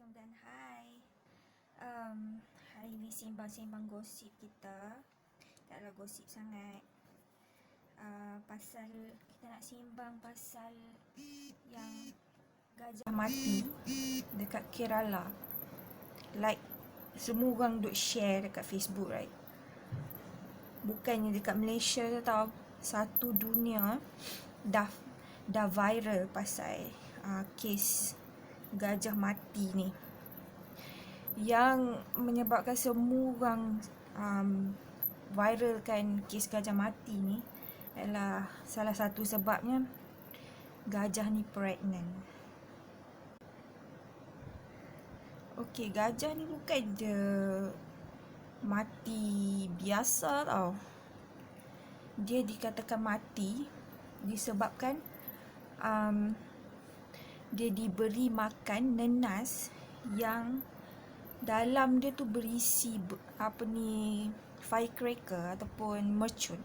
Assalamualaikum dan hai. Hari ni sembang-sembang gosip kita. Taklah gosip sangat. Pasal kita nak sembang pasal yang gajah mati dekat Kerala. Like semua orang duk share dekat Facebook, right? Bukannya dekat Malaysia je tau. Satu dunia dah viral pasal kes gajah mati ni, yang menyebabkan semua orang viralkan kes gajah mati ni adalah salah satu sebabnya gajah ni pregnant. Okey, gajah ni bukan je mati biasa tau. Dia dikatakan mati disebabkan dia diberi makan nenas yang dalam dia tu berisi firecracker ataupun mercun.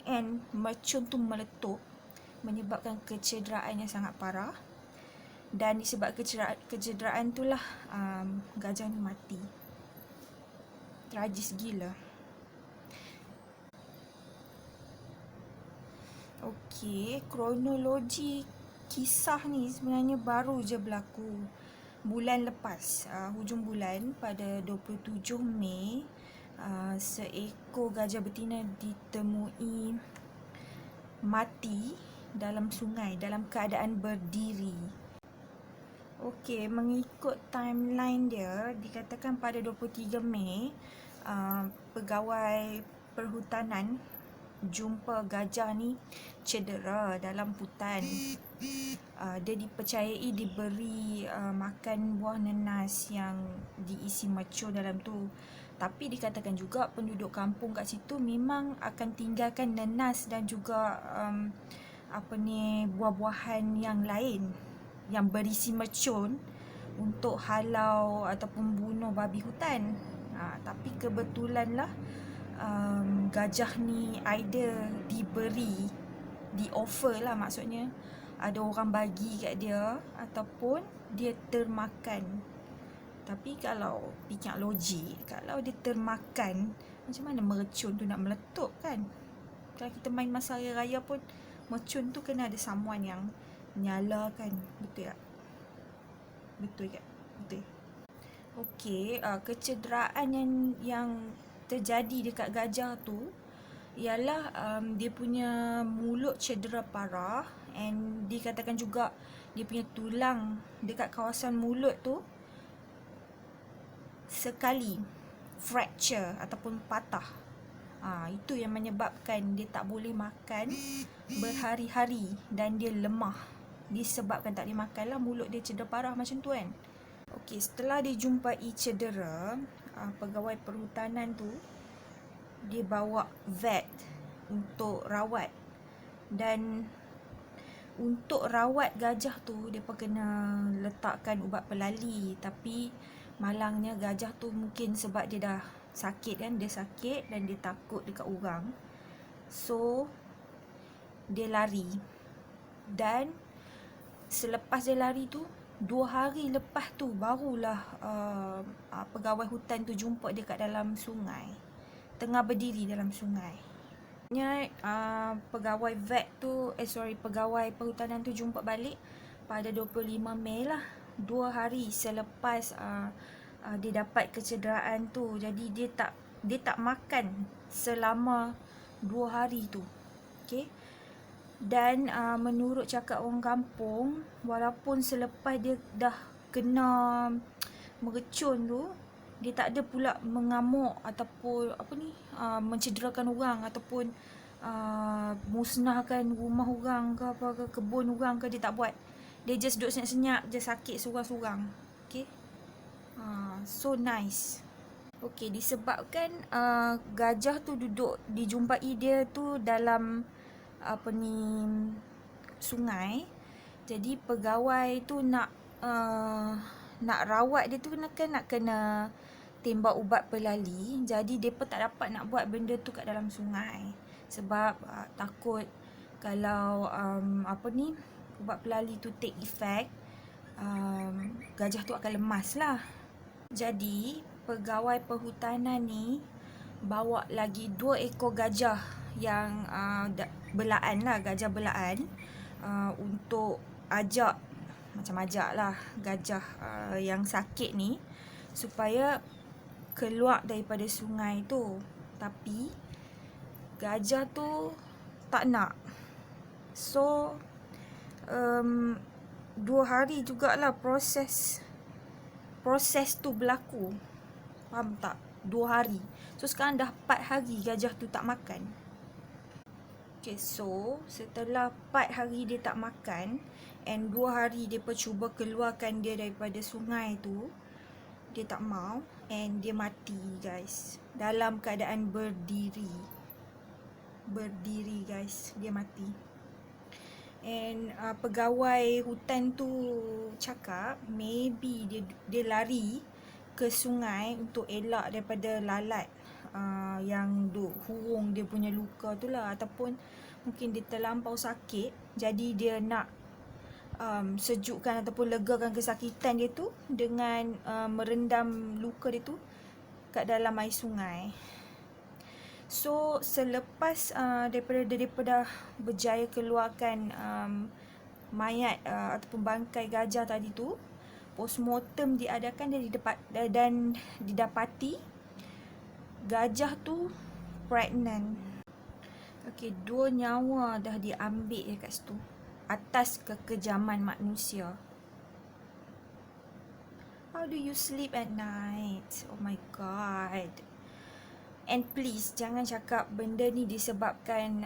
And mercun tu meletup menyebabkan kecederaan yang sangat parah. Dan disebab kecederaan itulah gajah ni mati. Tragis gila. Okey, kronologi kisah ni sebenarnya baru je berlaku bulan lepas, hujung bulan pada 27 Mei. Seekor gajah betina ditemui mati dalam sungai dalam keadaan berdiri. Okey, mengikut timeline dia, dikatakan pada 23 Mei pegawai perhutanan jumpa gajah ni cedera dalam hutan. Dia dipercayai diberi makan buah nenas yang diisi mercun dalam tu. Tapi dikatakan juga penduduk kampung kat situ memang akan tinggalkan nenas dan juga buah-buahan yang lain yang berisi mercun untuk halau ataupun bunuh babi hutan. Tapi kebetulanlah gajah ni either di offer lah, maksudnya ada orang bagi kat dia ataupun dia termakan. Tapi kalau fikir logik, kalau dia termakan, macam mana mercun tu nak meletup kan? Kalau kita main masa hari raya pun mercun tu kena ada someone yang nyalakan, betul tak? Betul tak? Betul. Okey, kecederaan yang terjadi dekat gajah tu ialah dia punya mulut cedera parah, and dikatakan juga dia punya tulang dekat kawasan mulut tu sekali fracture ataupun patah. Itu yang menyebabkan dia tak boleh makan berhari-hari dan dia lemah disebabkan tak boleh makan lah, mulut dia cedera parah macam tu kan. Okey, setelah dia jumpai cedera, pegawai perhutanan tu dia bawa vet untuk rawat. Dan untuk rawat gajah tu dia pun kena letakkan ubat pelali. Tapi malangnya gajah tu mungkin sebab dia dah sakit kan, dia sakit dan dia takut dekat orang, so dia lari. Dan selepas dia lari tu, 2 hari lepas tu barulah pegawai hutan tu jumpa dia kat dalam sungai, tengah berdiri dalam sungai. Pegawai pegawai perhutanan tu jumpa balik pada 25 Mei lah, 2 hari selepas dia dapat kecederaan tu. Jadi dia tak makan selama 2 hari tu. Okey. Dan menurut cakap orang kampung, walaupun selepas dia dah kena mercun tu, dia tak ada pula mengamuk ataupun mencederakan orang ataupun musnahkan rumah orang ke kebun orang ke, dia tak buat. Dia just duduk senyap-senyap je, sakit seorang-seorang. Okay. So nice. Okay, disebabkan gajah tu dijumpai dia tu dalam sungai. Jadi pegawai tu nak rawat dia tu nak kena tembak ubat pelali. Jadi depa tak dapat nak buat benda tu kat dalam sungai sebab takut kalau ubat pelali tu take effect, gajah tu akan lemas lah. Jadi pegawai perhutanan ni bawa lagi 2 ekor gajah yang belaan lah, gajah belaan, untuk ajak lah gajah yang sakit ni supaya keluar daripada sungai tu. Tapi gajah tu tak nak. So 2 hari jugalah proses tu berlaku. Faham tak? 2 hari. So sekarang dah 4 hari gajah tu tak makan. Okay, so setelah 4 hari dia tak makan and 2 hari dia cuba keluarkan dia daripada sungai tu, dia tak mau and dia mati, guys. Dalam keadaan berdiri guys, dia mati. And pegawai hutan tu cakap maybe dia lari ke sungai untuk elak daripada lalat yang hurung dia punya luka tu lah, ataupun mungkin dia terlampau sakit, jadi dia nak sejukkan ataupun legakan kesakitan dia tu dengan merendam luka dia tu kat dalam air sungai. So selepas daripada berjaya keluarkan mayat ataupun bangkai gajah tadi tu, postmortem diadakan dan didapati gajah tu pregnant. Okey, 2 nyawa dah diambil kat situ atas kekejaman manusia. How do you sleep at night? Oh my god. And please jangan cakap benda ni disebabkan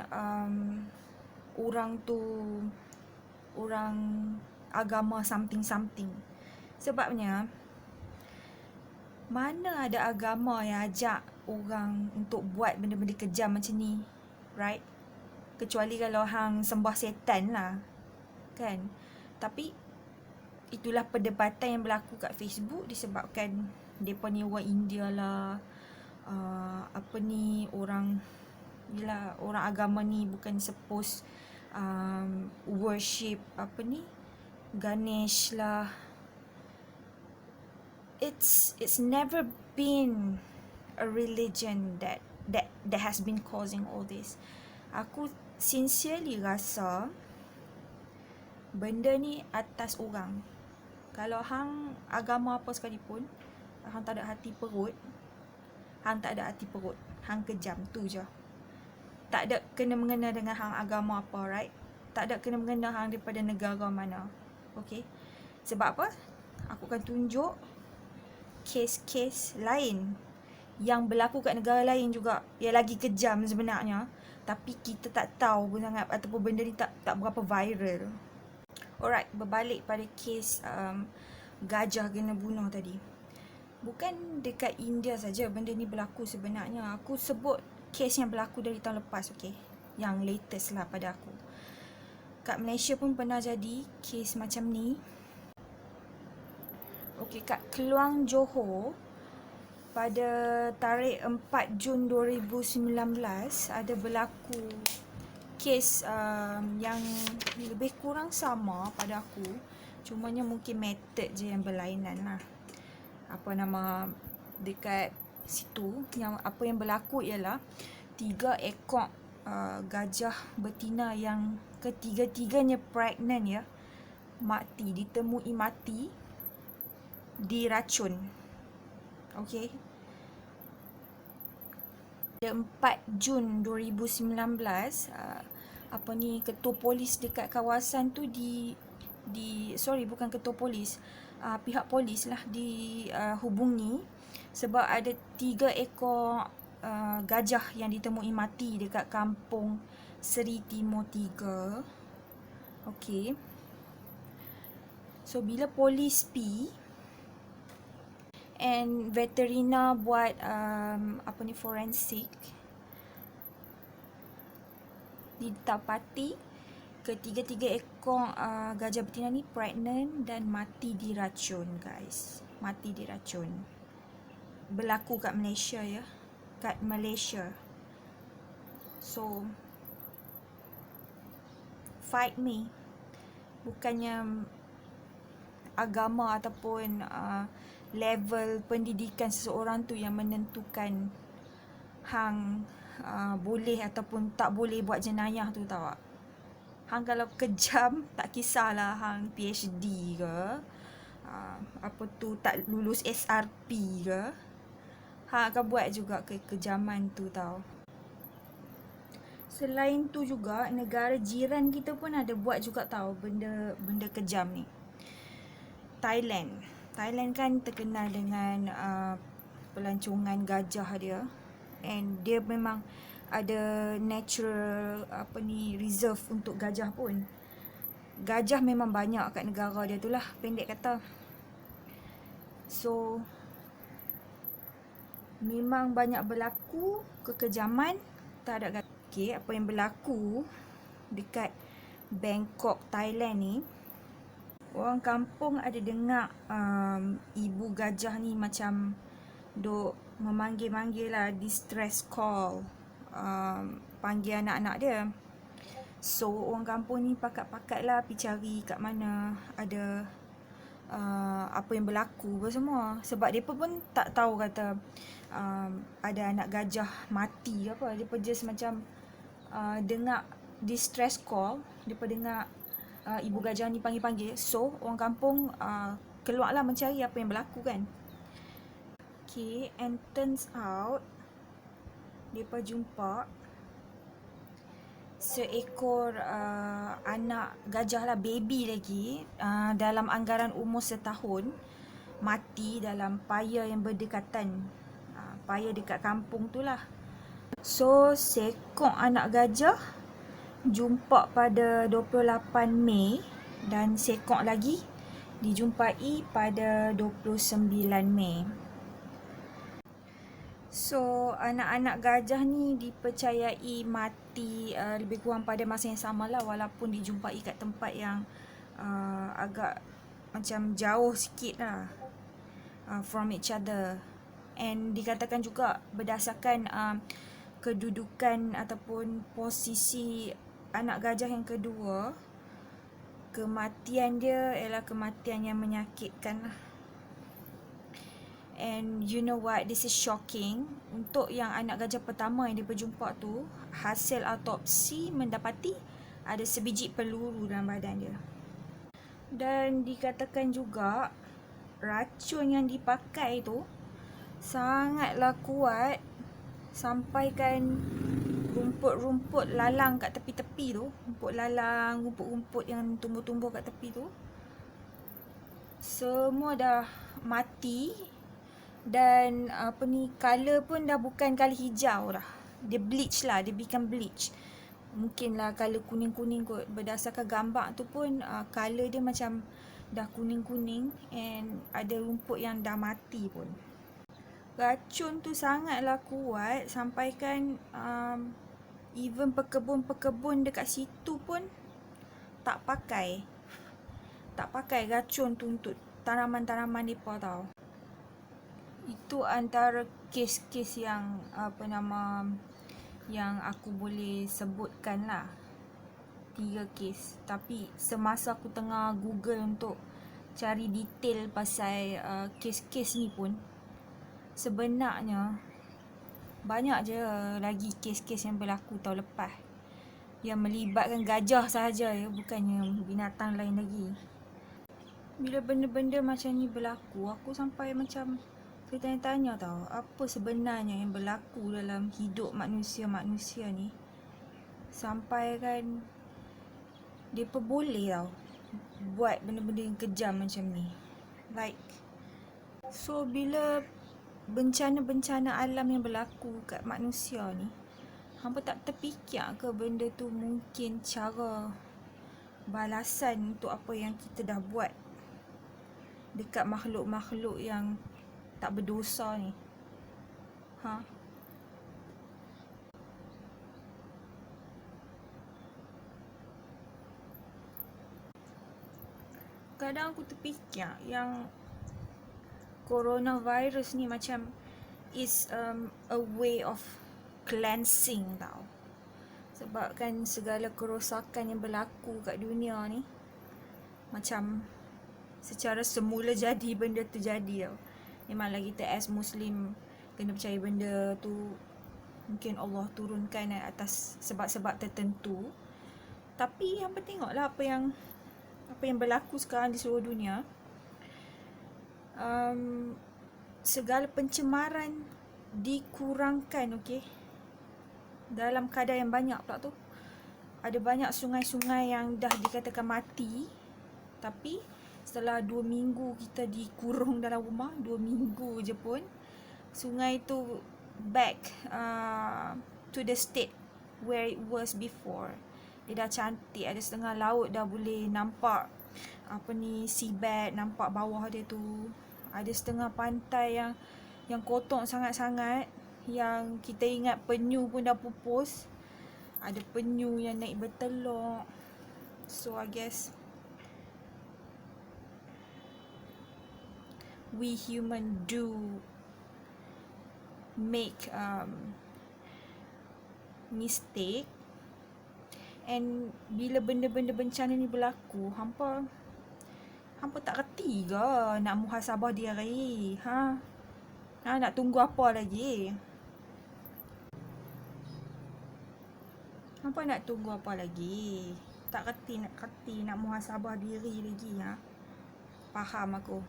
orang agama something. Sebabnya mana ada agama yang ajak orang untuk buat benda-benda kejam macam ni, right? Kecuali kalau hang sembah setan lah, kan? Tapi itulah perdebatan yang berlaku kat Facebook disebabkan mereka ni orang India lah, orang agama ni bukan suppose worship Ganesh lah. It's never been a religion that has been causing all this. Aku sincerely rasa benda ni atas orang. Kalau hang agama apa sekalipun, hang tak ada hati perut, hang kejam, tu je. Tak ada kena-mengena dengan hang agama apa, right? Tak ada kena-mengena hang daripada negara mana. Okay? Sebab apa? Aku akan tunjuk kes-kes lain yang berlaku kat negara lain juga yang lagi kejam sebenarnya, tapi kita tak tahu pun sangat, ataupun benda ni tak berapa viral. Alright, berbalik pada kes gajah kena bunuh tadi. Bukan dekat India saja benda ni berlaku sebenarnya. Aku sebut kes yang berlaku dari tahun lepas, okay? Yang latest lah pada aku. Kat Malaysia pun pernah jadi kes macam ni. Okay, kat Keluang, Johor, pada tarikh 4 Jun 2019 ada berlaku kes yang lebih kurang sama pada aku. Cumanya mungkin method je yang berlainan lah. Dekat situ, apa yang berlaku ialah 3 ekor gajah betina yang ketiga-tiganya pregnant ya, ditemui mati diracun. Okey. Pada 4 Jun 2019 ketua polis dekat kawasan tu bukan ketua polis, pihak polis lah dihubungi sebab ada 3 ekor gajah yang ditemui mati dekat kampung Seri Timur 3. Okey. So bila polis and veterina buat forensik, didapati ketiga-tiga ekor gajah betina ni pregnant dan mati diracun, guys. Mati diracun. Berlaku kat Malaysia ya. Kat Malaysia. So fight me. Bukannya agama ataupun level pendidikan seseorang tu yang menentukan hang boleh ataupun tak boleh buat jenayah tu, tahu tak? Hang kalau kejam, tak kisahlah hang PhD ke, apa tu, tak lulus SRP ke, hang akan buat juga kekejaman tu, tahu. Selain tu juga, negara jiran kita pun ada buat juga, tahu, benda kejam ni. Thailand kan terkenal dengan pelancongan gajah dia, and dia memang ada natural reserve untuk gajah pun. Gajah memang banyak kat negara dia tu lah, pendek kata. So memang banyak berlaku kekejaman terhadap gajah. Okay, apa yang berlaku dekat Bangkok, Thailand ni, orang kampung ada dengar ibu gajah ni macam duk memanggil-manggil lah, distress call, panggil anak-anak dia. So orang kampung ni pakat-pakat lah pergi cari kat mana ada apa yang berlaku apa semua. Sebab mereka pun tak tahu kata ada anak gajah mati apa. Mereka just macam dengar distress call, mereka dengar ibu gajah ni panggil-panggil. So orang kampung keluarlah mencari apa yang berlaku kan. Okay, and turns out mereka jumpa seekor anak gajah lah, baby lagi, dalam anggaran umur setahun, mati dalam paya yang berdekatan, paya dekat kampung tu lah. So seekor anak gajah jumpa pada 28 Mei dan seekor lagi dijumpai pada 29 Mei. So anak-anak gajah ni dipercayai mati lebih kurang pada masa yang sama lah, walaupun dijumpai kat tempat yang agak macam jauh sikit lah from each other. And dikatakan juga berdasarkan kedudukan ataupun posisi anak gajah yang kedua, kematian dia ialah kematian yang menyakitkan lah. And you know what, this is shocking. Untuk yang anak gajah pertama yang diperjumpa tu, hasil autopsi mendapati ada sebiji peluru dalam badan dia. Dan dikatakan juga racun yang dipakai tu sangatlah kuat, sampaikan rumput-rumput lalang kat tepi-tepi tu, rumput lalang, rumput-rumput yang tumbuh-tumbuh kat tepi tu, semua dah mati. Dan color pun dah bukan color hijau dah. Dia bleach lah, dia become bleach. Mungkinlah color kuning-kuning kot. Berdasarkan gambar tu pun color dia macam dah kuning-kuning, and ada rumput yang dah mati pun. Racun tu sangatlah kuat, sampaikan even pekebun-pekebun dekat situ pun tak pakai racun tu untuk tanaman-tanaman mereka, tau. Itu antara kes-kes yang yang aku boleh sebutkan lah. 3 kes. Tapi semasa aku tengah Google untuk cari detail pasal kes-kes ni pun, sebenarnya banyak je lagi kes-kes yang berlaku tahun lepas yang melibatkan gajah sahaja ya, bukannya binatang lain lagi. Bila benda-benda macam ni berlaku, aku sampai macam bertanya-tanya, tau, apa sebenarnya yang berlaku dalam hidup manusia-manusia ni sampai kan mereka boleh, tau, buat benda-benda yang kejam macam ni. Like, so bila bencana-bencana alam yang berlaku kat manusia ni, hampa tak terfikir ke benda tu mungkin cara balasan untuk apa yang kita dah buat dekat makhluk-makhluk yang tak berdosa ni? Kadang aku terfikir yang coronavirus ni macam is a way of cleansing, tau. Sebab kan segala kerosakan yang berlaku kat dunia ni, macam secara semula jadi benda tu jadi tau. Memanglah kita as Muslim kena percaya benda tu mungkin Allah turunkan atas sebab-sebab tertentu. Tapi hampa tengoklah apa yang berlaku sekarang di seluruh dunia. Segala pencemaran dikurangkan, okey. Dalam kadar yang banyak pula tu. Ada banyak sungai-sungai yang dah dikatakan mati. Tapi setelah 2 minggu kita dikurung dalam rumah, 2 minggu je pun, sungai tu back to the state where it was before. Dia dah cantik, ada setengah laut dah boleh nampak seabed, nampak bawah dia tu. Ada setengah pantai yang kotor sangat-sangat, yang kita ingat penyu pun dah pupus. Ada penyu yang naik bertelur. So I guess we human do make mistake. And bila benda-benda bencana ni berlaku, hampa tak reti ke nak muhasabah diri? Nak tunggu apa lagi? Hampa nak tunggu apa lagi? Tak reti nak muhasabah diri lagi, Faham aku.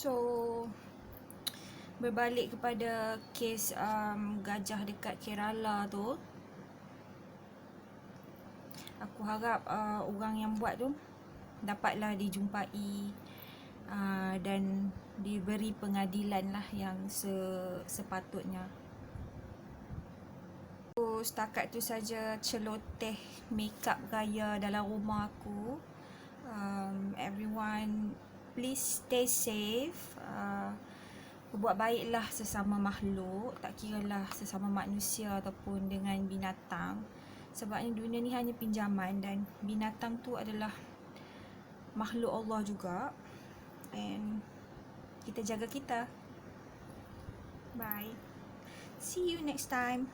So, berbalik kepada kes gajah dekat Kerala tu, aku harap orang yang buat tu dapatlah dijumpai dan diberi pengadilan lah yang sepatutnya. So, setakat tu saja celoteh makeup gaya dalam rumah aku. Everyone, please stay safe. Berbuat baiklah sesama makhluk, tak kiralah sesama manusia ataupun dengan binatang. Sebabnya dunia ni hanya pinjaman dan binatang tu adalah makhluk Allah juga. And kita jaga kita. Bye. See you next time.